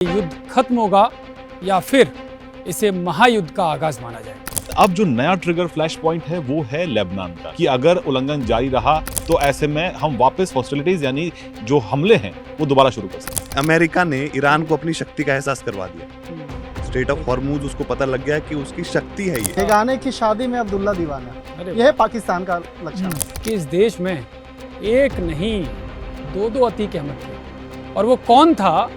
युद्ध खत्म होगा या फिर इसे महायुद्ध का आगाज माना जाए। अब जो नया ट्रिगर फ्लैश पॉइंट है वो है लेबनान का कि अगर उल्लंघन जारी रहा तो ऐसे में हम वापस हॉस्टिलिटीज यानी जो हमले हैं वो दोबारा शुरू कर सकते हैं। अमेरिका ने ईरान को अपनी शक्ति का एहसास करवा दिया। स्ट्रेट ऑफ हॉर्मूज उसको पता लग गया कि उसकी शक्ति है ये। गाने की शादी में अब्दुल्ला दीवाना, यह है पाकिस्तान का लक्षण। कि इस देश में एक नहीं दो अतीक अहमद थे, और वो कौन था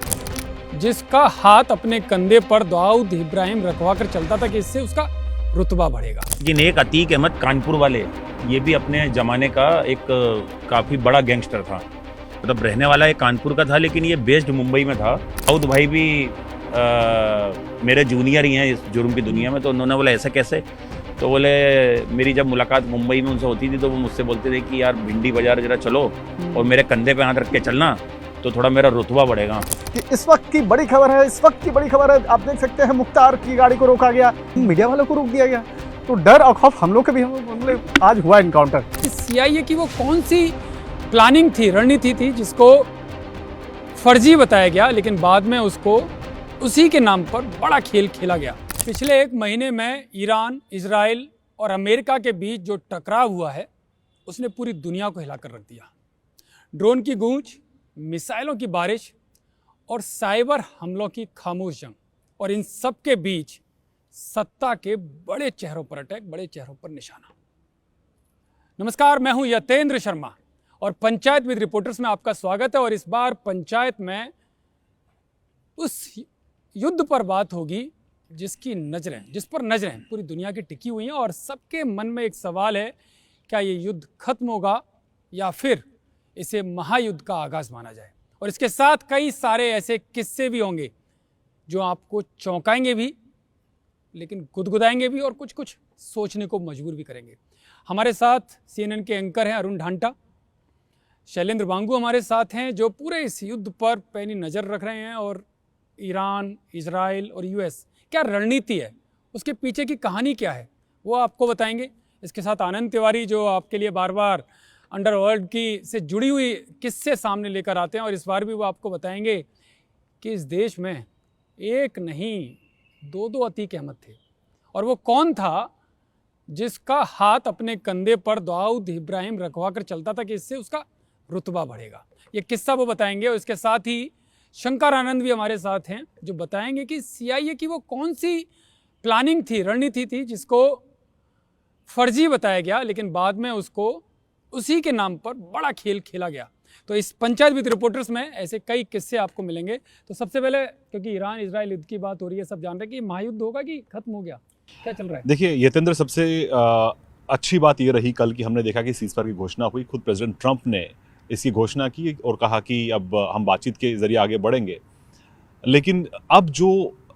जिसका हाथ अपने कंधे पर दाऊद इब्राहिम रखवा कर चलता था कि इससे उसका रुतबा बढ़ेगा। लेकिन एक अतीक अहमद कानपुर वाले, ये भी अपने ज़माने का एक काफ़ी बड़ा गैंगस्टर था। मतलब रहने वाला एक कानपुर का था, लेकिन ये बेस्ड मुंबई में था। दाऊद भाई भी मेरे जूनियर ही हैं इस जुर्म की दुनिया में। तो उन्होंने बोला ऐसा कैसे? तो बोले मेरी जब मुलाकात मुंबई में उनसे होती थी तो वो मुझसे बोलते थे कि यार भिंडी बाजार जरा चलो और मेरे कंधे पे हाथ रख के चलना, तो थोड़ा मेरा रुतबा बढ़ेगा। कि इस वक्त की बड़ी खबर है, आप देख सकते हैं मुख्तार की गाड़ी को रोका गया, मीडिया वालों को रोक दिया गया। तो डर और खौफ हम लोग के भी आज हुआ एनकाउंटर। CIA की वो कौन सी प्लानिंग थी, रणनीति थी जिसको फर्जी बताया गया, लेकिन बाद में उसको उसी के नाम पर बड़ा खेल खेला गया। पिछले एक महीने में ईरान, इजराइल और अमेरिका के बीच जो टकराव हुआ है उसने पूरी दुनिया को हिला कर रख दिया। ड्रोन की गूंज, मिसाइलों की बारिश और साइबर हमलों की खामोश जंग, और इन सब के बीच सत्ता के बड़े चेहरों पर अटैक, बड़े चेहरों पर निशाना। नमस्कार, मैं हूं यतेंद्र शर्मा और पंचायत विद रिपोर्टर्स में आपका स्वागत है। और इस बार पंचायत में उस युद्ध पर बात होगी जिस पर नजरें पूरी दुनिया की टिकी हुई हैं, और सबके मन में एक सवाल है, क्या ये युद्ध खत्म होगा या फिर इसे महायुद्ध का आगाज माना जाए। और इसके साथ कई सारे ऐसे किस्से भी होंगे जो आपको चौंकाएंगे भी, लेकिन गुदगुदाएंगे भी, और कुछ कुछ सोचने को मजबूर भी करेंगे। हमारे साथ CNN के एंकर हैं अरुण ढांटा, शैलेंद्र बांगू हमारे साथ हैं जो पूरे इस युद्ध पर पैनी नज़र रख रहे हैं, और ईरान, इजराइल और US क्या रणनीति है, उसके पीछे की कहानी क्या है, वो आपको बताएंगे। इसके साथ आनंद तिवारी जो आपके लिए बार बार अंडरवर्ल्ड की से जुड़ी हुई किस्से सामने लेकर आते हैं, और इस बार भी वो आपको बताएंगे कि इस देश में एक नहीं दो अतीक अहमद थे, और वो कौन था जिसका हाथ अपने कंधे पर दाऊद इब्राहिम रखवा कर चलता था कि इससे उसका रुतबा बढ़ेगा। ये किस्सा वो बताएंगे। और इसके साथ ही शंकर आनंद भी हमारे साथ हैं जो बताएंगे कि CIA की वो कौन सी प्लानिंग थी, रणनीति थी जिसको फर्जी बताया गया, लेकिन बाद में उसको उसी के नाम पर बड़ा खेल खेला गया। तो इस पंचायत विद रिपोर्टर्स में ऐसे कई किस्से आपको मिलेंगे। तो सबसे पहले, क्योंकि ईरान इजराइल युद्ध की बात हो रही है, सब जान रहे हैं कि महायुद्ध होगा कि खत्म हो गया, क्या चल रहा है? देखिए यतेंद्र, सबसे अच्छी बात ये रही कल की हमने देखा कि सीज़फायर की घोषणा हुई। खुद प्रेसिडेंट ट्रंप ने इसकी घोषणा की और कहा कि अब हम बातचीत के जरिए आगे बढ़ेंगे। लेकिन अब जो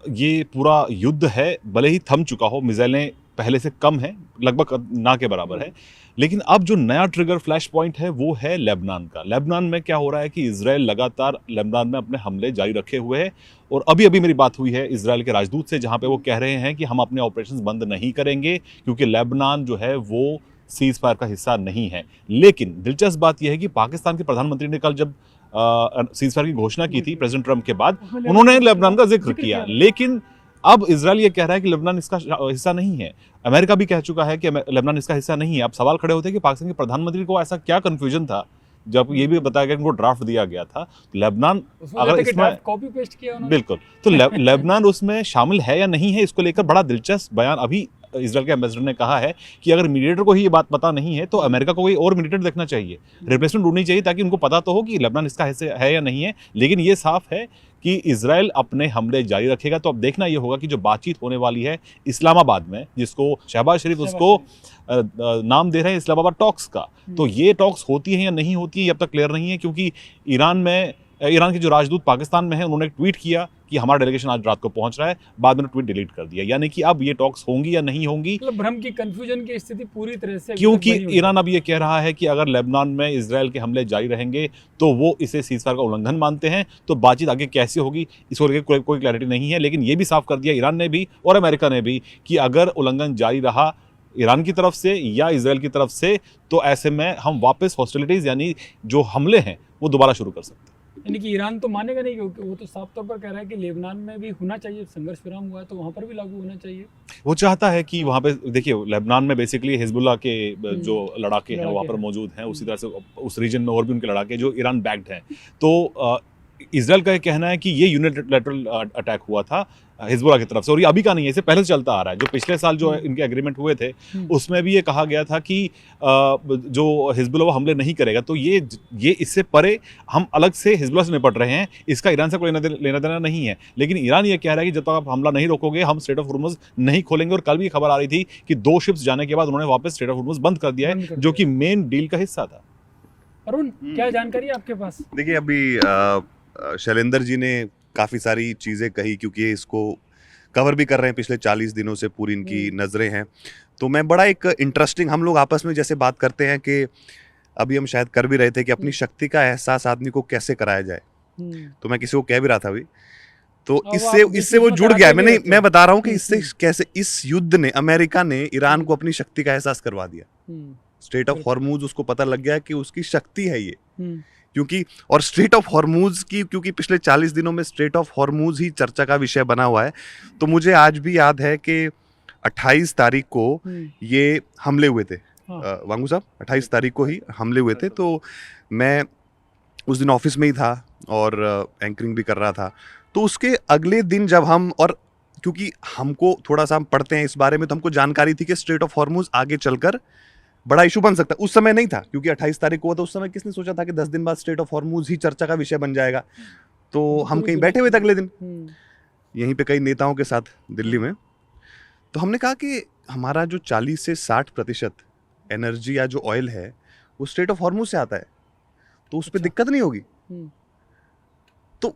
ये पूरा युद्ध है, भले ही थम चुका हो, मिसाइलें पहले से कम हैं, लगभग ना के बराबर है, लेकिन अब जो नया ट्रिगर फ्लैश पॉइंट है वो है लेबनान का। लेबनान में क्या हो रहा है कि इजराइल लगातार लेबनान में अपने हमले जारी रखे हुए है, और अभी मेरी बात हुई है इजराइल के राजदूत से, जहां पे वो कह रहे हैं कि हम अपने ऑपरेशंस बंद नहीं करेंगे क्योंकि लेबनान जो है वो सीज फायर का हिस्सा नहीं है। लेकिन दिलचस्प बात यह है कि पाकिस्तान के प्रधानमंत्री ने कल जब सीज फायर की घोषणा की थी प्रेसिडेंट ट्रंप के बाद, उन्होंने लेबनान का जिक्र किया। लेकिन अब इजराइल ये कह रहा है कि लेबनान इसका हिस्सा नहीं है। अमेरिका भी कह चुका है कि लेबनान इसका हिस्सा नहीं है। अब सवाल खड़े होते हैं कि पाकिस्तान के प्रधानमंत्री को ऐसा क्या कंफ्यूजन था जब ये भी बताया गया कि उनको ड्राफ्ट दिया गया था। लेबनान अगर इसमें कॉपी पेस्ट किया उन्होंने, बिल्कुल, तो लेबनान उसमें शामिल है या नहीं है, इसको लेकर बड़ा दिलचस्प बयान अभी इजराइल के एम्बेसडर ने कहा है कि अगर मीडिएटर को ही ये बात पता नहीं है तो अमेरिका को कोई और मीडिएटर देखना चाहिए, रिप्लेसमेंट ढूंढनी चाहिए, ताकि उनको पता तो हो कि लेबनान इसका हिस्सा है या नहीं है। लेकिन ये साफ है कि इजराइल अपने हमले जारी रखेगा। तो अब देखना ये होगा कि जो बातचीत होने वाली है इस्लामाबाद में, जिसको शहबाज शरीफ उसको नाम दे रहे हैं इस्लामाबाद टॉक्स का, तो ये टॉक्स होती है या नहीं होती है ये अब तक क्लियर नहीं है। क्योंकि ईरान के जो राजदूत पाकिस्तान में है उन्होंने एक ट्वीट किया कि हमारा डेलीगेशन आज रात को पहुंच रहा है, बाद में ट्वीट डिलीट कर दिया। यानी कि अब ये टॉक्स होंगी या नहीं होंगी, मतलब भ्रम की, कंफ्यूजन की स्थिति पूरी तरह से, क्योंकि ईरान अब ये कह रहा है कि अगर लेबनान में इजराइल के हमले जारी रहेंगे तो वो इसे सीज़फायर का उल्लंघन मानते हैं। तो बातचीत आगे कैसे होगी इसको लेकर कोई क्लैरिटी नहीं है। लेकिन ये भी साफ कर दिया ईरान ने भी और अमेरिका ने भी कि अगर उल्लंघन जारी रहा ईरान की तरफ से या इजराइल की तरफ से, तो ऐसे में हम वापस हॉस्टिलिटीज यानी जो हमले हैं वो दोबारा शुरू कर सकते हैं। यानी कि ईरान तो मानेगा नहीं, क्योंकि वो तो साफ तौर पर कह रहा है कि लेबनान में भी होना चाहिए, संघर्ष विराम हुआ है तो वहाँ पर भी लागू होना चाहिए। वो चाहता है कि वहाँ पे देखिए लेबनान में बेसिकली हिजबुल्लाह के जो लड़ाके हैं वहाँ पर लड़ाके मौजूद हैं, उसी तरह से उस रीजन में और भी उनके लड़ाके जो ईरान बैक्ड हैं। तो इसराइल का ये कहना है कि ये यूनिलैटरल अटैक हुआ था हिजबुल्लाह की तरफ से, और ये अभी का नहीं है, इससे पहले से चलता आ रहा है। जो पिछले साल जो इनके एग्रीमेंट हुए थे उसमें भी ये कहा गया था कि जो हिजबुल्लाह वो हमले नहीं करेगा, तो ये इससे परे हम अलग से हिजबुल्लाह से निपट रहे हैं, इसका ईरान से कोई लेना देना नहीं है। लेकिन ईरान ये कह रहा है कि जब तक आप हमला नहीं रोकोगे हम स्ट्रेट ऑफ हॉर्मुज़ नहीं खोलेंगे। और कल भी खबर आ रही थी कि 2 शिप्स जाने के बाद उन्होंने वापस स्ट्रेट ऑफ हॉर्मुज़ बंद कर दिया है, जो कि मेन डील का हिस्सा था। अरुण, क्या जानकारी है आपके पास? देखिए अभी शैलेंद्र जी ने काफ़ी सारी चीज़ें कही, क्योंकि ये इसको कवर भी कर रहे हैं पिछले 40 दिनों से, पूरी इनकी नज़रें हैं। तो मैं बड़ा एक इंटरेस्टिंग, हम लोग आपस में जैसे बात करते हैं कि अभी हम शायद कर भी रहे थे कि अपनी शक्ति का एहसास आदमी को कैसे कराया जाए, तो मैं किसी को कह भी रहा था अभी, तो इससे वो जुड़ गया। मैं बता रहा हूँ कि इससे कैसे इस युद्ध ने, अमेरिका ने ईरान को अपनी शक्ति का एहसास करवा दिया। स्ट्रेट ऑफ हॉर्मुज उसको पता लग गया कि उसकी शक्ति है ये, क्योंकि और स्ट्रेट ऑफ हॉर्मुज की, क्योंकि पिछले 40 दिनों में स्ट्रेट ऑफ हॉर्मुज ही चर्चा का विषय बना हुआ है। तो मुझे आज भी याद है कि 28 तारीख को ये हमले हुए थे, वांगू साहब 28 तारीख को ही हमले हुए थे। तो मैं उस दिन ऑफिस में ही था और एंकरिंग भी कर रहा था। तो उसके अगले दिन जब हम, और क्योंकि हमको थोड़ा सा हम पढ़ते हैं इस बारे में, तो हमको जानकारी थी कि स्ट्रेट ऑफ हॉर्मुज आगे चलकर बड़ा इशू बन सकता है। उस समय नहीं था, क्योंकि 28 तारीख को हुआ था। उस समय किसने सोचा था कि 10 दिन बाद स्ट्रेट ऑफ हॉर्मुज ही चर्चा का विषय बन जाएगा। तो हम कहीं बैठे हुए थे अगले दिन यहीं पे कई नेताओं के साथ दिल्ली में। तो हमने कहा कि हमारा जो 40 से 60% एनर्जी या जो ऑयल है वो स्ट्रेट ऑफ हॉर्मुज से आता है, तो उस पर दिक्कत नहीं होगी। तो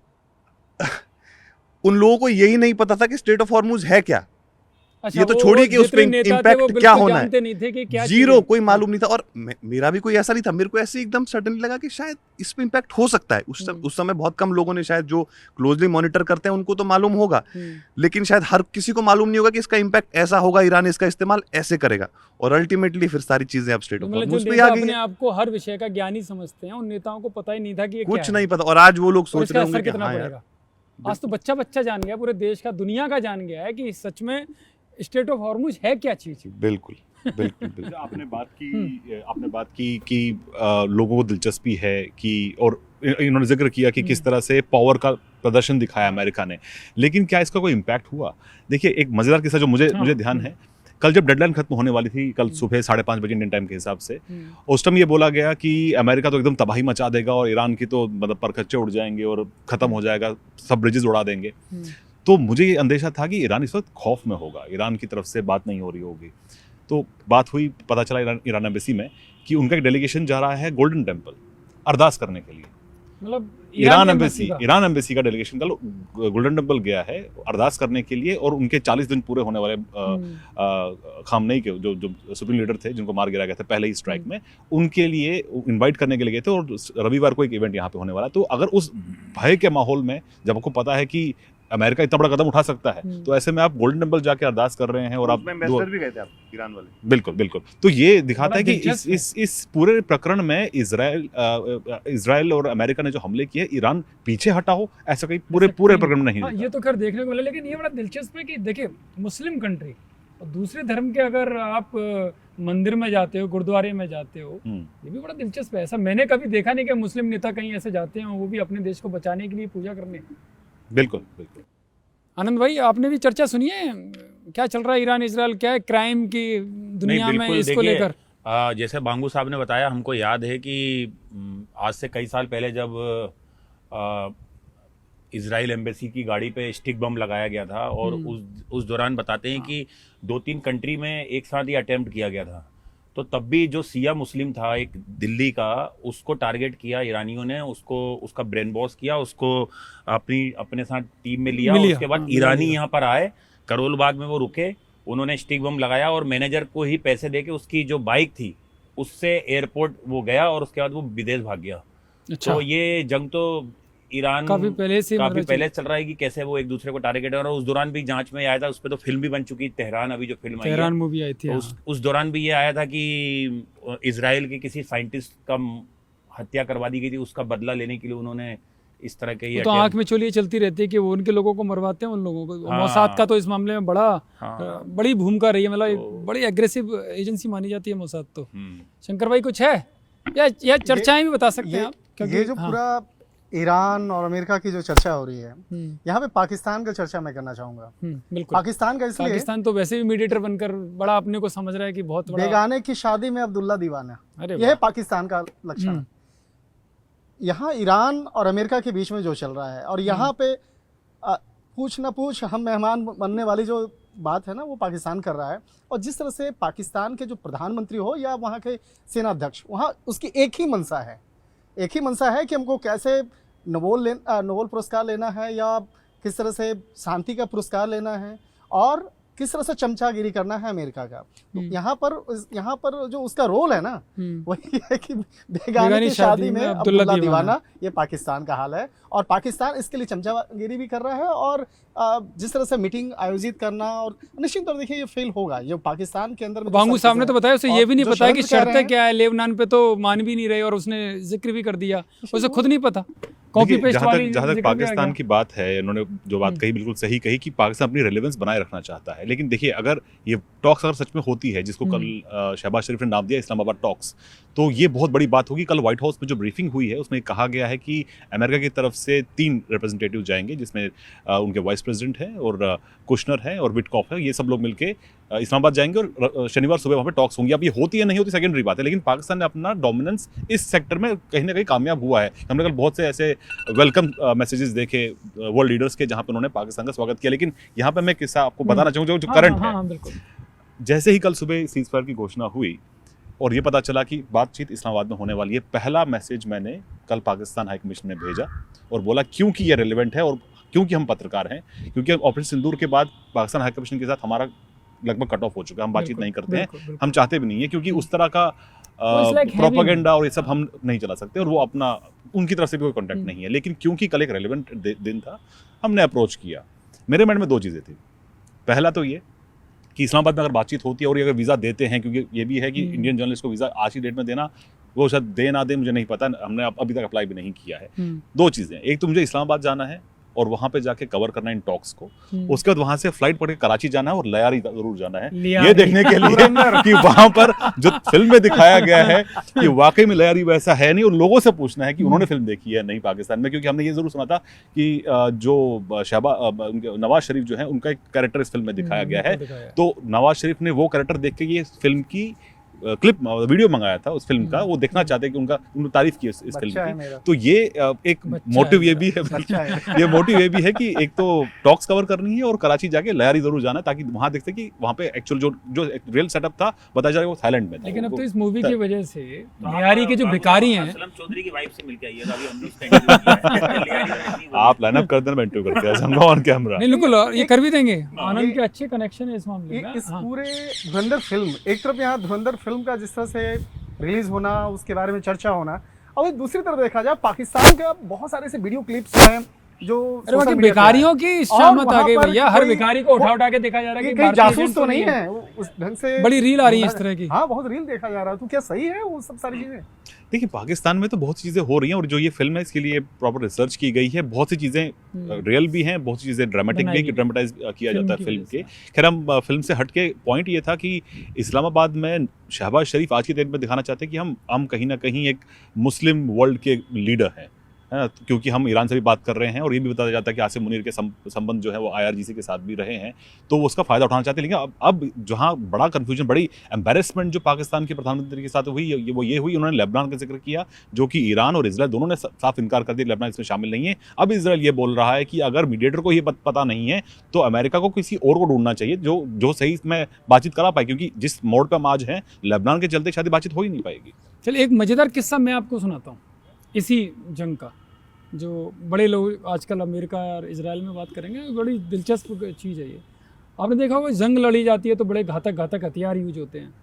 उन लोगों को यही नहीं पता था कि स्ट्रेट ऑफ हॉर्मुज है क्या। अच्छा, ये तो छोड़िए कि उस पे इम्पैक्ट क्या होना है, नहीं थे कि क्या जीरो, कोई मालूम नहीं था। और मेरा भी कोई ऐसा नहीं था, मेरे को ऐसे एकदम सडनली लगा कि शायद इस पे इम्पैक्ट हो सकता है। उस समय बहुत कम लोगों ने, शायद जो क्लोजली मॉनिटर करते हैं उनको तो मालूम होगा, लेकिन शायद हर किसी को मालूम नहीं होगा कि इसका इम्पैक्ट ऐसा होगा, ईरान इसका इस्तेमाल ऐसे करेगा। और अल्टीमेटली फिर सारी चीजें अब स्ट्रेट ऑफ हॉर्मुज पे आ गई हैं। आपको हर विषय का ज्ञानी समझते हैं, उन नेताओं को पता ही नहीं था कि ये कुछ नहीं पता। और आज वो लोग सोच रहे होंगे कि हाँ यार, आज तो बच्चा जान गया, पूरे देश का, दुनिया का जान गया है कि सच में स्ट्रेट ऑफ हॉर्मुज है क्या चीज। बिल्कुल बिल्कुल। आपने बात की कि लोगों को दिलचस्पी है कि, और इन्होंने जिक्र किया कि किस तरह से पावर का प्रदर्शन दिखाया अमेरिका ने, लेकिन क्या इसका कोई इम्पैक्ट हुआ? देखिए एक मजेदार किस्सा जो मुझे ध्यान है, कल जब डेडलाइन खत्म होने वाली थी, कल सुबह 5:30 बजे इंडियन टाइम के हिसाब से, उस टाइम ये बोला गया कि अमेरिका तो एकदम तबाही मचा देगा और ईरान की तो मतलब परखच्चे उड़ जाएंगे और खत्म हो जाएगा, सब ब्रिजेस उड़ा देंगे। तो मुझे ये अंदेशा था कि ईरान इस वक्त खौफ में होगा, ईरान की तरफ से बात नहीं हो रही होगी। तो बात हुई, पता चला ईरान एम्बेसी में कि उनका एक डेलीगेशन जा रहा है गोल्डन टेम्पल अरदास करने के लिए। मतलब ईरान एम्बेसी का डेलीगेशन कल गोल्डन टेम्पल गया है अरदास करने के लिए, और उनके 40 दिन पूरे होने वाले खामनेई के जो सुप्रीम लीडर थे जिनको मार गिराया गया था पहले ही स्ट्राइक में, उनके लिए इनवाइट करने के लिए गए थे। और रविवार को एक इवेंट यहाँ पे होने वाला है। तो अगर उस भय के माहौल में, जब आपको पता है कि अमेरिका इतना बड़ा कदम उठा सकता है, तो ऐसे में आप गोल्डन टेम्पल जाके अरदास कर रहे हैं और आप भी गए थे आप, ईरान वाले। बिल्कुल। तो ये दिखाता है कि इस पूरे प्रकरण में इजराइल और अमेरिका ने जो हमले किए, ईरान पीछे हटा हो, ऐसा कहीं पूरे प्रकरण में नहीं। ये तो खैर देखने को मिला, लेकिन ये बड़ा दिलचस्प है कि देखिए मुस्लिम कंट्री और दूसरे धर्म के अगर आप मंदिर में जाते हो, गुरुद्वारे में जाते हो, ये भी बड़ा दिलचस्प है। ऐसा मैंने कभी देखा नहीं कि मुस्लिम नेता कहीं ऐसे जाते हैं, वो भी अपने देश को बचाने के लिए पूजा करने। बिल्कुल। आनंद भाई, आपने भी चर्चा सुनी है, क्या चल रहा है ईरान इजराइल, क्या है क्राइम की दुनिया में इसको लेकर? जैसे बांगू साहब ने बताया, हमको याद है कि आज से कई साल पहले जब इजराइल एम्बेसी की गाड़ी पे स्टिक बम लगाया गया था, और उस दौरान बताते हैं कि 2-3 कंट्री में एक साथ ही अटेम्प्ट किया गया था। तो तब भी जो सिया मुस्लिम था एक दिल्ली का, उसको टारगेट किया ईरानियों ने, उसका ब्रेन वॉश किया, उसको अपने साथ टीम में लिया। उसके बाद ईरानी यहाँ पर आए, करोल बाग में वो रुके, उन्होंने स्टिक बम लगाया और मैनेजर को ही पैसे देके उसकी जो बाइक थी उससे एयरपोर्ट वो गया, और उसके बाद वो विदेश भाग गया। अच्छा। तो ये जंग तो ईरान काफी पहले चल रहा है कि कैसे वो एक दूसरे को टारगेट, और उस दौरान भी जांच में आया था, उस पर तो फिल्म भी बन चुकी, तेहरान, अभी जो फिल्म आई है, मूवी आई थी, तो उस दौरान भी ये आया था कि इजराइल के किसी साइंटिस्ट का हत्या करवा दी गई थी, उसका बदला लेने के लिए उन्होंने इस तरह के ही वो तो attempt- आंख में चोली चलती रहती है कि वो उनके लोगों को मरवाते हैं उन लोगों को। हाँ। मोसाद का तो इस मामले में बड़ा हाँ। बड़ी भूमिका रही है, मतलब एक तो- बड़ी एग्रेसिव एजेंसी मानी जाती है मोसाद तो। हम्म। शंकर भाई कुछ है या चर्चाएं भी बता सकते हैं आप? ये जो हाँ। पूरा ईरान और अमेरिका की जो चर्चा हो रही है, हम्म, यहाँ पे पाकिस्तान का चर्चा मैं करना चाहूंगा। बिल्कुल। पाकिस्तान का इसलिए पाकिस्तान तो वैसे भी मीडिएटर बनकर बड़ा अपने को समझ रहा है कि बहुत बड़ा। बेगाने की शादी में अब्दुल्ला दीवाना, अरे यह है पाकिस्तान का लक्षण। हम्म। यहाँ ईरान और अमेरिका के बीच में जो चल रहा है, और यहाँ पे पूछ ना पूछ हम मेहमान बनने वाली जो बात है ना, वो पाकिस्तान कर रहा है। और जिस तरह से पाकिस्तान के जो प्रधानमंत्री हो या वहाँ के सेनाध्यक्ष, वहाँ उसकी एक ही मंशा है कि हमको कैसे नोबेल पुरस्कार लेना है, या किस तरह से शांति का पुरस्कार लेना है, और किस तरह से चमचागिरी करना है अमेरिका का। तो यहाँ पर जो उसका रोल है ना, वही है कि बेगाने की शादी में अब्दुल्ला दीवाना, ये पाकिस्तान का हाल है। और पाकिस्तान इसके लिए चमचागिरी भी कर रहा है, और जिस तरह से मीटिंग आयोजित करना, और निश्चित तौर देखिए ये फेल होगा। ये पाकिस्तान के अंदर बांगू साहब ने तो बताया, उसे ये भी नहीं पता कि शर्तें शर्तें क्या है। लेबनान पे तो मान भी नहीं रहे, और उसने जिक्र भी कर दिया, उसे खुद नहीं पता। कॉपी देखिए, पेस्ट वाली जहाँ तक जिक्र भी आ पाकिस्तान गया। की बात है, इन्होंने जो बात कही बिल्कुल सही कही कि पाकिस्तान अपनी रेलेवेंस बनाए रखना चाहता है। लेकिन देखिए, अगर ये टॉक्स अगर सच में होती है, जिसको कल शहबाज शरीफ ने नाम दिया इस्लामाबाद टॉक्स, तो ये बहुत बड़ी बात होगी। कल व्हाइट हाउस में जो ब्रीफिंग हुई है, उसमें कहा गया है कि अमेरिका की तरफ से 3 रिप्रेजेंटेटिव जाएंगे, जिसमें उनके वाइस प्रेसिडेंट हैं और कुशनर है और विटकॉफ है। ये सब लोग मिलके इस्लामाबाद जाएंगे और शनिवार सुबह वहाँ पे टॉक्स होंगी। अब ये होती है नहीं होती सेकेंडरी बात है, लेकिन पाकिस्तान ने अपना डोमिनेंस इस सेक्टर में कहीं ना कहीं कामयाब हुआ है। हमने कल बहुत से ऐसे वेलकम मैसेजेस देखे वर्ल्ड लीडर्स के, जहाँ पे उन्होंने पाकिस्तान का स्वागत किया। लेकिन यहाँ पे मैं किस्सा आपको बताना चाहूँगा जो करंट है। हाँ, बिल्कुल। जैसे ही कल सुबह सीज फायर की घोषणा हुई और ये पता चला कि बातचीत इस्लामाबाद में होने वाली है, पहला मैसेज मैंने कल पाकिस्तान हाई कमीशन में भेजा और बोला क्योंकि ये रेलिवेंट है और क्योंकि हम पत्रकार हैं, क्योंकि ऑपरेशन सिंदूर के बाद पाकिस्तान हाई कमीशन के साथ हमारा लगभग कट ऑफ हो चुका है। हम बातचीत नहीं करते हैं, हम चाहते भी नहीं है, क्योंकि उस तरह का प्रोपेगेंडा और ये सब हम नहीं चला सकते, और वो अपना उनकी तरफ से भी कोई कॉन्टैक्ट नहीं है। लेकिन क्योंकि कल एक रेलिवेंट दिन था, हमने अप्रोच किया। मेरे माइंड में 2 चीज़ें थी। पहला तो ये कि इस्लामाबाद में अगर बातचीत होती है और ये अगर वीज़ा देते हैं, क्योंकि ये भी है कि इंडियन जर्नलिस्ट को वीज़ा आज की डेट में देना, वो शायद दे ना दे मुझे नहीं पता, हमने अभी तक अप्लाई भी नहीं किया है। 2 चीज़ें, एक तो मुझे इस्लामाबाद जाना है और वहाँ पे जाके कवर करना है इन टॉक्स को। उसके बाद वहाँ से फ्लाइट पकड़ के कराची जाना है और लियारी जरूर जाना है, ये देखने के लिए कि वहाँ पर जो फिल्म में दिखाया गया है कि वाकई में लियारी वैसा है नहीं, और लोगों से पूछना है कि उन्होंने फिल्म देखी है नहीं पाकिस्तान में। क्योंकि हमने ये जरूर सुना था कि जो नवाज शरीफ जो है, उनका एक कैरेक्टर इस फिल्म में दिखाया गया है, तो नवाज शरीफ ने वो कैरेक्टर देख के ये फिल्म की क्लिप वीडियो मंगाया था उस फिल्म का। वो देखना चाहते हैं कि उन्होंने तारीफ की इस फिल्म की। तो ये एक मोटिव ये भी है, ये मोटिव ये भी है कि एक तो टॉक्स कवर करनी है और कराची जाके लियारी जरूर जाना है, ताकि वहां देखते कि वहां पे एक्चुअल जो रियल सेटअप था बताया जाएगा वो थाईलैंड में था। लेकिन अब तो इस मूवी की वजह से लियारी के जो भिखारी हैं, सलम चौधरी की वाइफ से मिलके आइएगा, अभी हमने उसका इंटरव्यू किया है। आप लाइनअप कर देना, मैं इंटरव्यू करके आ जाऊंगा ऑन कैमरा। नहीं बिल्कुल, ये कर भी देंगे। आनंद के अच्छे कनेक्शन है इस मामले में। इस पूरे धुरंधर फिल्म, एक तरफ यहाँ धुरंधर फिल्म का जिस तरह से रिलीज होना, उसके बारे में चर्चा होना, और दूसरी तरफ देखा जाए पाकिस्तान का बहुत सारे ऐसे वीडियो क्लिप्स हैं जो अरे भिखारियों की शामत आ गई भैया। हर भिखारी को उठा के देखा जा रहा है कि कहीं जासूस तो नहीं है, उस ढंग से बड़ी रील आ रही है इस तरह की। हाँ, बहुत रील देखा जा रहा है। तो क्या सही है वो सब सारी चीजें? देखिए, पाकिस्तान में तो बहुत सी चीज़ें हो रही हैं, और जो ये फिल्म है इसके लिए प्रॉपर रिसर्च की गई है। बहुत सी चीज़ें रियल भी हैं, बहुत सी चीज़ें ड्रामेटिक भी, कि ड्रामेटाइज किया जाता है फिल्म के। खैर, हम फिल्म से हट के पॉइंट ये था कि इस्लामाबाद में शहबाज शरीफ आज की डेट में दिखाना चाहते हैं कि हम कहीं ना कहीं एक मुस्लिम वर्ल्ड के लीडर हैं, क्योंकि हम ईरान से भी बात कर रहे हैं, और ये भी बताया जाता है कि आसिम मुनीर के संबंध जो है वो IRGC के साथ भी रहे हैं, तो वो उसका फायदा उठाना चाहते हैं। लेकिन अब जहां बड़ा कंफ्यूजन, बड़ी एम्बेरसमेंट जो पाकिस्तान के प्रधानमंत्री के साथ हुई, वो ये हुई, उन्होंने लेबनान का जिक्र किया, जो कि ईरान और इजराइल दोनों ने साफ इनकार कर दिया, लेबनान इसमें शामिल नहीं है। अब इजराइल ये बोल रहा है कि अगर मीडिएटर को ये पता नहीं है तो अमेरिका को किसी और को ढूंढना चाहिए जो सही में बातचीत करा पाए, क्योंकि जिस मोड़ पर हम आज हैं, लेबनान के चलते शायद बातचीत हो ही नहीं पाएगी। चलिए, एक मजेदार किस्सा मैं आपको सुनाता हूँ इसी जंग का, जो बड़े लोग आजकल अमेरिका और इजराइल में बात करेंगे। बड़ी दिलचस्प चीज़ है ये। आपने देखा होगा, जंग लड़ी जाती है तो बड़े घातक हथियार यूज होते हैं।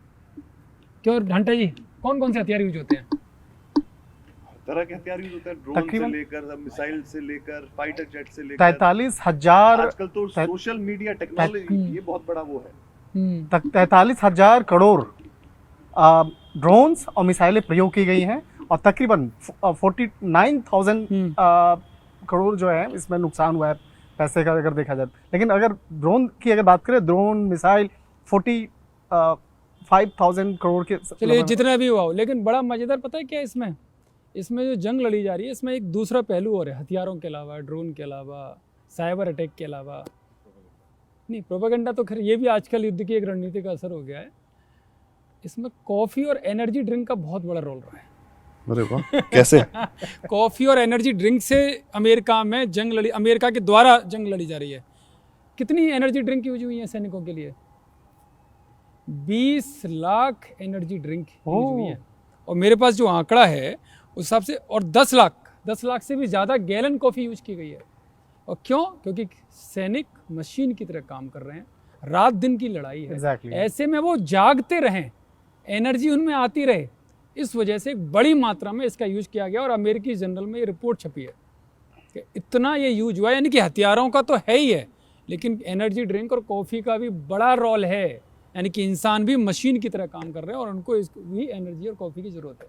क्यों घंटा जी, कौन कौन से हथियार यूज होते हैं? तरह के हथियार यूज होते हैं, ड्रोन से लेकर मिसाइल से लेकर फाइटर जेट से लेकर 43,000। आजकल तो सोशल मीडिया टेक्नोलॉजी ये बहुत बड़ा वो है। 43,000 करोड़ ड्रोन्स और मिसाइलें प्रयोग की गई हैं, और तकरीबन 49,000 करोड़ जो है इसमें नुकसान हुआ है पैसे का अगर देखा जाए। लेकिन अगर ड्रोन की अगर बात करें, ड्रोन मिसाइल 45,000 करोड़ के चलिए जितना भी हुआ हो, लेकिन बड़ा मज़ेदार पता है क्या है इसमें जो जंग लड़ी जा रही है, इसमें एक दूसरा पहलू और है, हथियारों के अलावा, ड्रोन के अलावा, साइबर अटैक के अलावा। नहीं, प्रोपेगेंडा तो खैर ये भी आजकल युद्ध की एक रणनीति का असर हो गया है। इसमें कॉफ़ी और एनर्जी ड्रिंक का बहुत बड़ा रोल रहा है। अरे वाह, कैसे? कॉफ़ी और एनर्जी ड्रिंक से अमेरिका में अमेरिका के द्वारा जंग लड़ी जा रही है। कितनी एनर्जी ड्रिंक यूज हुई है सैनिकों के लिए? 20 लाख एनर्जी ड्रिंक यूज हुई है। और मेरे पास जो आंकड़ा है उस हिसाब से, और 10 लाख से भी ज़्यादा गैलन कॉफ़ी यूज की गई है। और क्यों? क्योंकि सैनिक मशीन की तरह काम कर रहे हैं, रात दिन की लड़ाई है। Exactly. ऐसे में वो जागते रहें, एनर्जी उनमें आती रहे, इस वजह से एक बड़ी मात्रा में इसका यूज किया गया। और अमेरिकी जनरल में ये रिपोर्ट छपी है कि इतना ये यूज हुआ, यानी कि हथियारों का तो है ही है, लेकिन एनर्जी ड्रिंक और कॉफ़ी का भी बड़ा रोल है। यानी कि इंसान भी मशीन की तरह काम कर रहे हैं और उनको भी एनर्जी और कॉफ़ी की जरूरत है।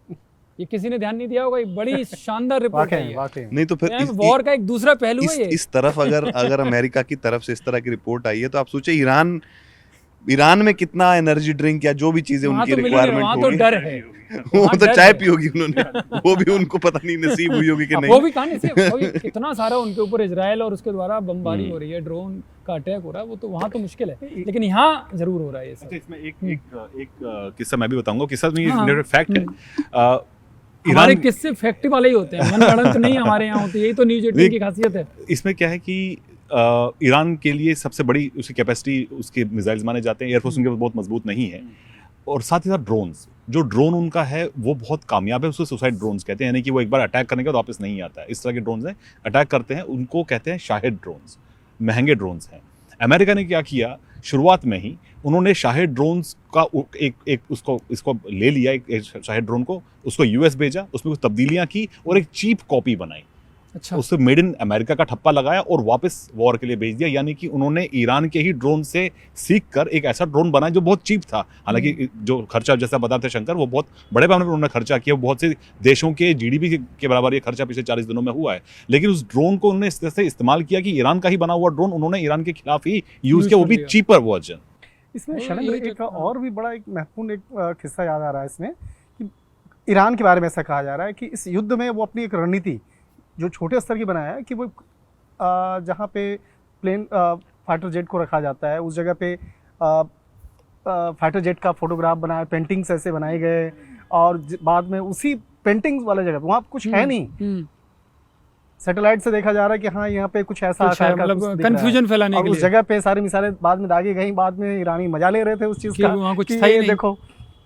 ये किसी ने ध्यान नहीं दिया होगा, एक बड़ी शानदार रिपोर्ट है ये। नहीं तो फिर वॉर का एक दूसरा पहलू है ये। इस तरफ अगर अमेरिका की तरफ से इस तरह की रिपोर्ट आई है, तो आप सोचे ईरान में कितना एनर्जी ड्रिंक या जो भी चीजें उनकी रिक्वायरमेंट होगी, तो डर है। वो तो चाय पी होगी उन्होंने, वो भी उनको पता नहीं नसीब हुई होगी कि नहीं। वो भी कहानी से कितना सारा उनके ऊपर इजराइल और उसके द्वारा बमबारी हो रही है, ड्रोन का अटैक हो रहा है, वो तो वहाँ तो मुश्किल है, लेकिन यहाँ जरूर हो रहा है ये सब। इसमें एक किस्सा मैं भी बताऊंगा, किस्सा नहीं फैक्ट है। हमारे किस्से फैक्ट वाले ही होते हैं, मनगढ़ंत नहीं हमारे यहाँ होती, यही तो न्यूज़ 18 की खासियत है। इसमें क्या है कि ईरान के लिए सबसे बड़ी उसकी कैपेसिटी उसके मिसाइल्स माने जाते हैं, एयरफोर्स उनके बहुत मजबूत नहीं है, और साथ ही साथ ड्रोन्स, जो ड्रोन उनका है वो बहुत कामयाब है, उसको सुसाइड ड्रोन्स कहते हैं, यानी कि वो एक बार अटैक करने के बाद वापस नहीं आता है। इस तरह के ड्रोन्स हैं, अटैक करते हैं, उनको कहते हैं शाहिद ड्रोन्स, महंगे ड्रोन्स हैं। अमेरिका ने क्या किया, शुरुआत में ही उन्होंने शाहिद ड्रोन्स का इसको ले लिया, एक शाहिद ड्रोन को, उसको यूएस भेजा, उसमें कुछ तब्दीलियां की और एक चीप कॉपी बनाई। अच्छा, उससे मेड इन अमेरिका का ठप्पा लगाया और वापस वॉर के लिए भेज दिया। यानी कि उन्होंने ईरान के ही ड्रोन से सीख कर एक ऐसा ड्रोन बनाया जो बहुत चीप था। हालांकि जो खर्चा, जैसा बता थे शंकर, वो बहुत बड़े पैमाने पर उन्होंने खर्चा किया, बहुत से देशों के जीडीपी के बराबर ये खर्चा पिछले 40 दिनों में हुआ है। लेकिन उस ड्रोन को उन्होंने इस तरह से इस्तेमाल किया कि ईरान का ही बना हुआ ड्रोन उन्होंने ईरान के खिलाफ ही यूज किया, वो भी चीपर वर्जन। इसमें शैलेंद्र एक और भी बड़ा एक महत्वपूर्ण एक किस्सा याद आ रहा है इसमें, कि ईरान के बारे में ऐसा कहा जा रहा है कि इस युद्ध में वो अपनी एक रणनीति जो छोटे स्तर की बनाया है, कि वो जहाँ पे प्लेन फाइटर जेट को रखा जाता है, उस जगह पे फाइटर जेट का फोटोग्राफ बनाया, पेंटिंग्स ऐसे बनाए गए, और बाद में उसी पेंटिंग्स वाले जगह वहाँ कुछ है नहीं, सैटेलाइट से देखा जा रहा है कि हाँ यहाँ पे कुछ ऐसा मतलब कंफ्यूजन फैलाने के लिए उस जगह पे सारी मिसाइलें बाद में दागी गई। बाद में ईरानी मजा ले रहे थे उस चीज का, वहाँ कुछ कि था ही नहीं। देखो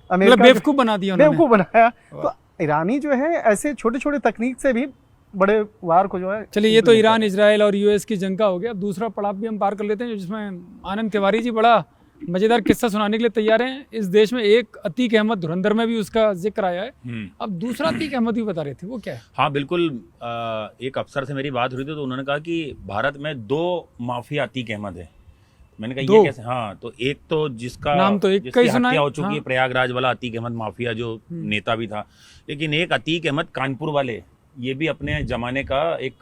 मतलब बेवकूफ बना दिया उन्होंने, बेवकूफ बनाया। तो ईरानी जो है ऐसे छोटे छोटे तकनीक से भी बड़े वार को जो है। चलिए, ये तो ईरान इजराइल और यूएस की जंग का हो गया। अब दूसरा पड़ाव भी हम पार कर लेते हैं, जिसमें आनंद तिवारी जी बड़ा मजेदार किस्सा सुनाने के लिए तैयार हैं। इस देश में एक अतीक अहमद, धुरंधर में भी उसका जिक्र आया है, अब दूसरा अतीक अहमद भी बता रहे थे, वो क्या है? हाँ बिल्कुल, एक अफसर से मेरी बात हुई थी, तो उन्होंने कहा कि भारत में 2 माफिया अतीक अहमद है। मैंने कहा ये कैसे? हाँ, तो एक तो जिसका नाम तो एक जिसकी सुना हत्या है, हो चुकी है, हाँ। प्रयागराज वाला अतीक अहमद माफिया जो नेता भी था, लेकिन एक अतीक अहमद कानपुर वाले, ये भी अपने ज़माने का एक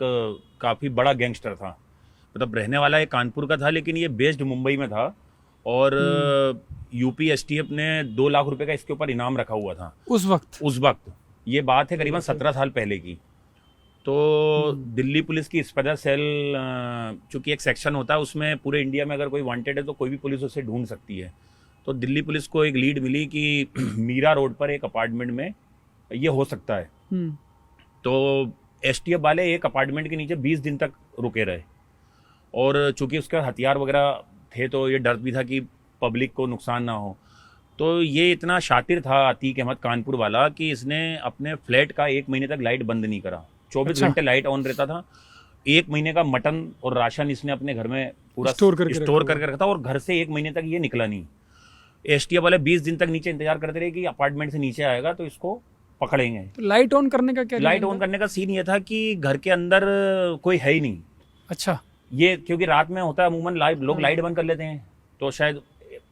काफ़ी बड़ा गैंगस्टर था। मतलब रहने वाला एक कानपुर का था, लेकिन ये बेस्ड मुंबई में था, और यूपी एसटीएफ ने 2 लाख रुपए का इसके ऊपर इनाम रखा हुआ था उस वक्त। ये बात है करीबन 17 साल पहले की। तो दिल्ली पुलिस की स्पेशल सेल, चूँकि एक सेक्शन होता है उसमें, पूरे इंडिया में अगर कोई वांटेड है तो कोई भी पुलिस उसे ढूंढ सकती है। तो दिल्ली पुलिस को एक लीड मिली कि मीरा रोड पर एक अपार्टमेंट में ये हो सकता है। तो एसटीएफ वाले एक अपार्टमेंट के नीचे 20 दिन तक रुके रहे, और चूंकि उसके हथियार वगैरह थे तो ये डर भी था कि पब्लिक को नुकसान ना हो। तो ये इतना शातिर था अतीक अहमद कानपुर वाला कि इसने अपने फ्लैट का 1 महीने तक लाइट बंद नहीं करा, 24 घंटे लाइट ऑन रहता था। 1 महीने का मटन और राशन इसने अपने घर में पूरा स्टोर करके रखा था, और घर से 1 महीने तक ये निकला नहीं। एसटीएफ वाले 20 दिन तक नीचे इंतजार करते रहे कि अपार्टमेंट से नीचे आएगा तो इसको पकड़ेंगे। तो लाइट ऑन करने का क्या? लाइट ऑन करने का सीन ये था कि घर के अंदर कोई है ही नहीं। अच्छा, ये क्योंकि रात में होता है अमूमन लोग लाइट बंद कर लेते हैं, तो शायद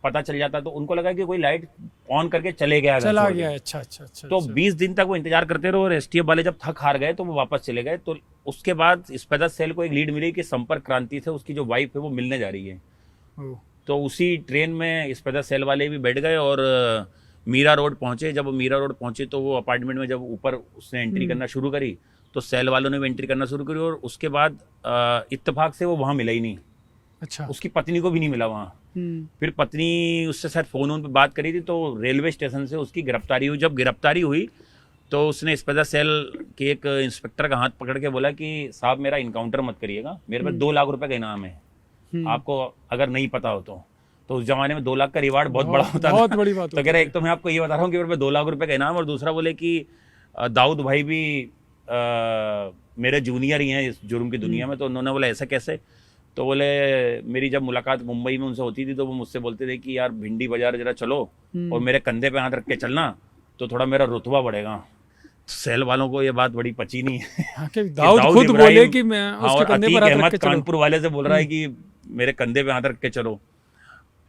पता चल जाता, तो उनको लगा कि कोई लाइट ऑन करके चले गया, चला गया। अच्छा अच्छा अच्छा। तो 20 दिन तक वो इंतजार करते रहे और एसटीएफ वाले जब थक हार गए तो वो वापस चले गए। तो उसके बाद स्पेशल सेल को एक लीड मिली कि संपर्क क्रांति से उसकी जो वाइफ है वो मिलने जा रही है। तो उसी ट्रेन में स्पेशल सेल वाले भी बैठ गए और मीरा रोड पहुंचे। जब वो मीरा रोड पहुंचे तो वो अपार्टमेंट में जब ऊपर उसने एंट्री करना शुरू करी तो सेल वालों ने भी एंट्री करना शुरू करी, और उसके बाद इत्तेफाक से वो वहाँ मिला ही नहीं। अच्छा। उसकी पत्नी को भी नहीं मिला वहाँ। फिर पत्नी उससे शायद फोन पे बात करी थी, तो रेलवे स्टेशन से उसकी गिरफ्तारी हुई। जब गिरफ्तारी हुई तो उसने स्पेशल सेल के एक इंस्पेक्टर का हाथ पकड़ के बोला कि साहब मेरा इनकाउंटर मत करिएगा, मेरे पास 2 लाख रुपए का इनाम है, आपको अगर नहीं पता हो तो उस जमाने में 2 लाख का रिवार्ड बहुत बड़ा होता था। बहुत बड़ी बात। तो कह रहे एक तो मैं आपको ये बता रहा हूँ कि मेरे पास 2 लाख रुपए का इनाम, और दूसरा बोले कि दाऊद भाई भी मेरे जूनियर ही हैं इस जुर्म की दुनिया में। तो उन्होंने बोला ऐसा कैसे? तो बोले मेरी जब मुलाकात मुंबई में उनसे होती थी तो वो मुझसे बोलते थे कि यार भिंडी बाजार जरा चलो और मेरे कंधे पे हाथ रख के चलना तो थोड़ा मेरा रुतबा बढ़ेगा। तो सेल वालों को ये बात बड़ी पची नहीं है कि दाऊद खुद बोले कि मैं उसके कंधे पर हाथ रख अहमद के चलूं। कानपुर वाले से बोल रहा है कि मेरे कंधे पे हाथ रख के चलो।